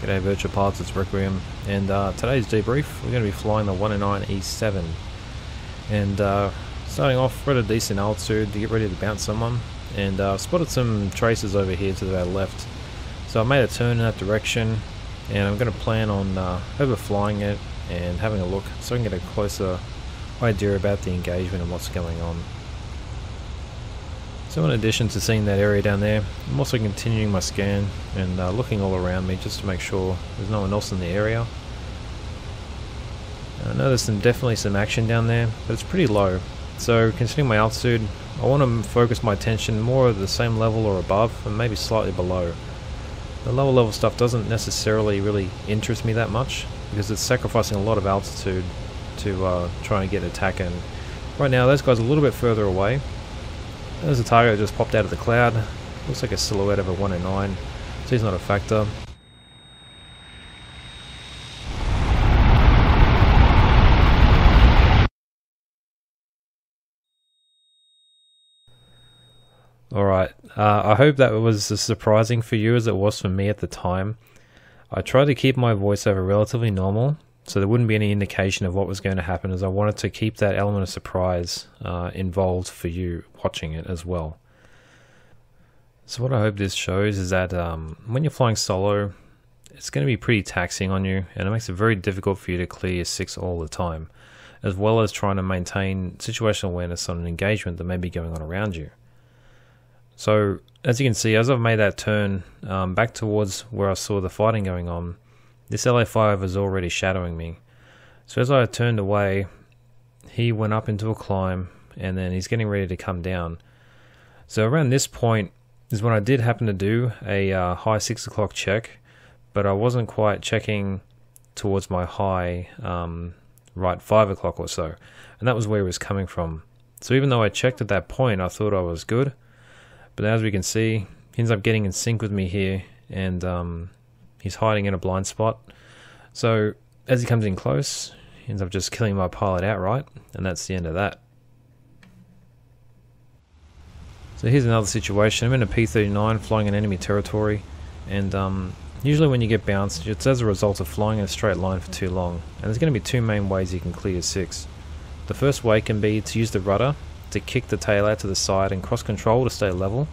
G'day Virtual Pilots, it's Requiem, and today's debrief, we're going to be flying the 109 E7, and starting off, we're at a decent altitude to get ready to bounce someone, and spotted some traces over here to the left, so I made a turn in that direction, and I'm going to plan on overflying it and having a look so I can get a closer idea about the engagement and what's going on. So in addition to seeing that area down there, I'm also continuing my scan and looking all around me just to make sure there's no one else in the area. I know there's definitely some action down there, but it's pretty low. So considering my altitude, I want to focus my attention more at the same level or above, and maybe slightly below. The lower level stuff doesn't necessarily really interest me that much, because it's sacrificing a lot of altitude to try and get an attack in. Right now those guys are a little bit further away. There's a target that just popped out of the cloud. Looks like a silhouette of a 109, so he's not a factor. Alright, I hope that was as surprising for you as it was for me at the time. I tried to keep my voiceover relatively normal, so there wouldn't be any indication of what was going to happen, as I wanted to keep that element of surprise involved for you watching it as well. So what I hope this shows is that when you're flying solo, it's going to be pretty taxing on you, and it makes it very difficult for you to clear your 6 all the time, as well as trying to maintain situational awareness on an engagement that may be going on around you. So as you can see, as I've made that turn back towards where I saw the fighting going on, this LA5 is already shadowing me. So as I turned away, he went up into a climb, and then he's getting ready to come down. So around this point is when I did happen to do a high 6 o'clock check, but I wasn't quite checking towards my high right 5 o'clock or so, and that was where he was coming from. So even though I checked at that point, I thought I was good, but as we can see, he ends up getting in sync with me here, and he's hiding in a blind spot. So as he comes in close, he ends up just killing my pilot outright, and that's the end of that. So here's another situation. I'm in a P-39 flying in enemy territory, and usually when you get bounced, it's as a result of flying in a straight line for too long. And there's going to be two main ways you can clear 6. The first way can be to use the rudder to kick the tail out to the side and cross control to stay level.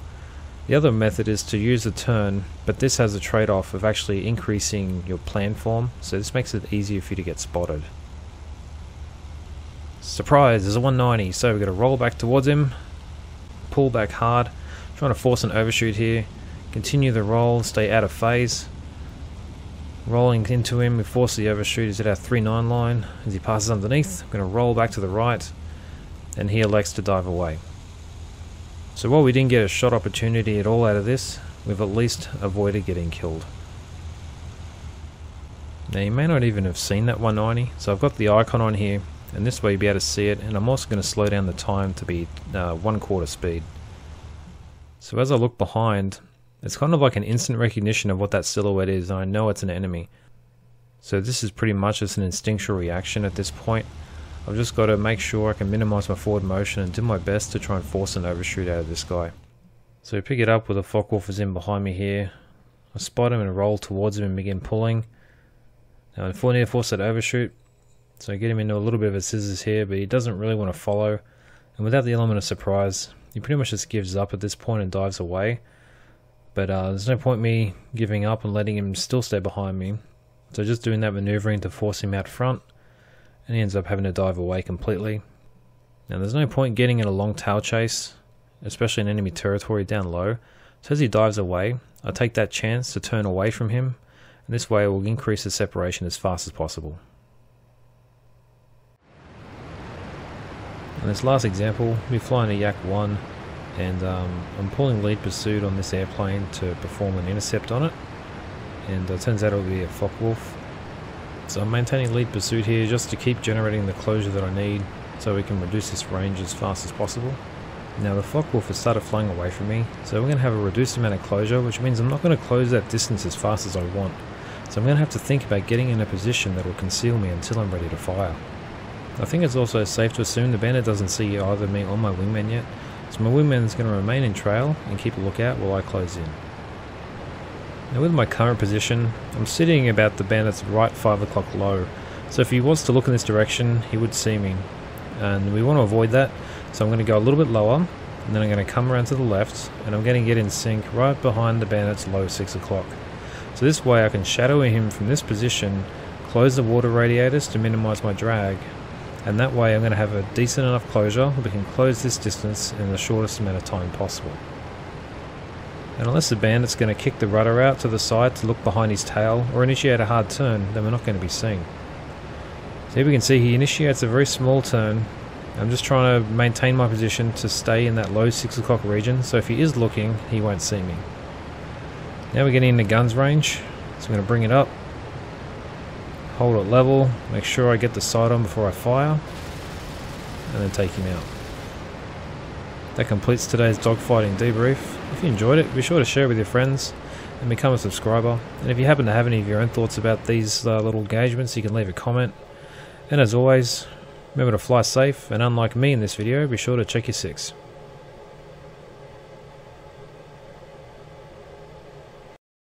The other method is to use the turn, but this has a trade-off of actually increasing your plan form, so this makes it easier for you to get spotted. Surprise, there's a 190, so we've got to roll back towards him, pull back hard, trying to force an overshoot here, continue the roll, stay out of phase. Rolling into him, we force the overshoot, he's at our 3-9 line. As he passes underneath, I'm going to roll back to the right, and he elects to dive away. So while we didn't get a shot opportunity at all out of this, we've at least avoided getting killed. Now you may not even have seen that 190, so I've got the icon on here, and this way you'll be able to see it, and I'm also going to slow down the time to be 1/4 speed. So as I look behind, it's kind of like an instant recognition of what that silhouette is, and I know it's an enemy. So this is pretty much just an instinctual reaction at this point. I've just got to make sure I can minimize my forward motion and do my best to try and force an overshoot out of this guy. So pick it up with a Focke-Wulf is in behind me here. I spot him and roll towards him and begin pulling. Now I need to force that overshoot, so I get him into a little bit of a scissors here, but he doesn't really want to follow. And without the element of surprise, he pretty much just gives up at this point and dives away. But there's no point me giving up and letting him still stay behind me. So just doing that maneuvering to force him out front, and he ends up having to dive away completely. Now there's no point getting in a long tail chase, especially in enemy territory down low. So as he dives away, I take that chance to turn away from him, and this way it will increase the separation as fast as possible. In this last example, we're flying a Yak 1, and I'm pulling lead pursuit on this airplane to perform an intercept on it, and it turns out it'll be a Focke-Wulf. So I'm maintaining lead pursuit here just to keep generating the closure that I need so we can reduce this range as fast as possible. Now the Focke-Wulf has started flying away from me, so we're going to have a reduced amount of closure, which means I'm not going to close that distance as fast as I want. So I'm going to have to think about getting in a position that will conceal me until I'm ready to fire. I think it's also safe to assume the bandit doesn't see either me or my wingman yet, so my wingman is going to remain in trail and keep a lookout while I close in. Now with my current position, I'm sitting about the bandit's right 5 o'clock low, so if he was to look in this direction, he would see me, and we want to avoid that, so I'm going to go a little bit lower, and then I'm going to come around to the left, and I'm going to get in sync right behind the bandit's low 6 o'clock. So this way I can shadow him from this position, close the water radiators to minimize my drag, and that way I'm going to have a decent enough closure that we can close this distance in the shortest amount of time possible. And unless the bandit's going to kick the rudder out to the side to look behind his tail or initiate a hard turn, then we're not going to be seen. So here we can see he initiates a very small turn. I'm just trying to maintain my position to stay in that low 6 o'clock region, so if he is looking, he won't see me. Now we're getting into guns range, so I'm going to bring it up, hold it level, make sure I get the sight on before I fire, and then take him out. That completes today's dogfighting debrief. If you enjoyed it, be sure to share it with your friends and become a subscriber. And if you happen to have any of your own thoughts about these little engagements, you can leave a comment. And as always, remember to fly safe, and unlike me in this video, be sure to check your six.